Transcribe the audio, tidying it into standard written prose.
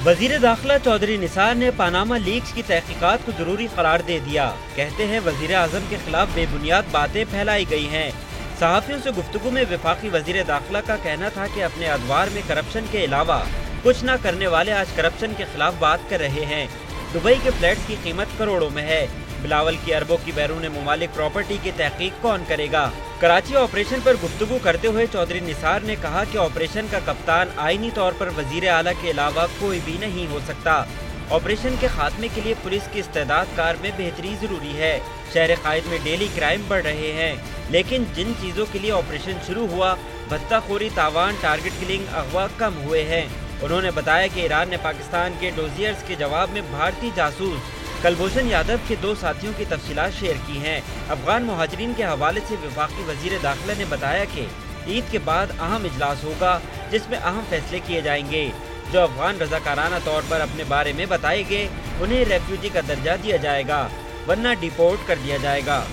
وزیر داخلہ چودھری نثار نے پاناما لیکس کی تحقیقات کو ضروری قرار دے دیا۔ کہتے ہیں وزیر اعظم کے خلاف بے بنیاد باتیں پھیلائی گئی ہیں۔ صحافیوں سے گفتگو میں وفاقی وزیر داخلہ کا کہنا تھا کہ اپنے ادوار میں کرپشن کے علاوہ کچھ نہ کرنے والے آج کرپشن کے خلاف بات کر رہے ہیں۔ دبئی کے فلیٹس کی قیمت کروڑوں میں ہے، بلاول کی اربوں کی بیرون ممالک پراپرٹی کی تحقیق کون کرے گا؟ کراچی آپریشن پر گفتگو کرتے ہوئے چودھری نثار نے کہا کہ آپریشن کا کپتان آئینی طور پر وزیر اعلیٰ کے علاوہ کوئی بھی نہیں ہو سکتا۔ آپریشن کے خاتمے کے لیے پولیس کی استعداد کار میں بہتری ضروری ہے۔ شہر قائد میں ڈیلی کرائم بڑھ رہے ہیں، لیکن جن چیزوں کے لیے آپریشن شروع ہوا، بھتہ خوری، تاوان، ٹارگٹ کلنگ، اغوا کم ہوئے ہیں۔ انہوں نے بتایا کہ ایران نے پاکستان کے ڈوزیئرز کے جواب میں بھارتی جاسوس کلبھوشن یادو کے 2 ساتھیوں کی تفصیلات شیئر کی ہیں۔ افغان مہاجرین کے حوالے سے وفاقی وزیر داخلہ نے بتایا کہ عید کے بعد اہم اجلاس ہوگا جس میں اہم فیصلے کیے جائیں گے۔ جو افغان رضاکارانہ طور پر اپنے بارے میں بتائے گے انہیں ریفیوجی کا درجہ دیا جائے گا، ورنہ ڈیپورٹ کر دیا جائے گا۔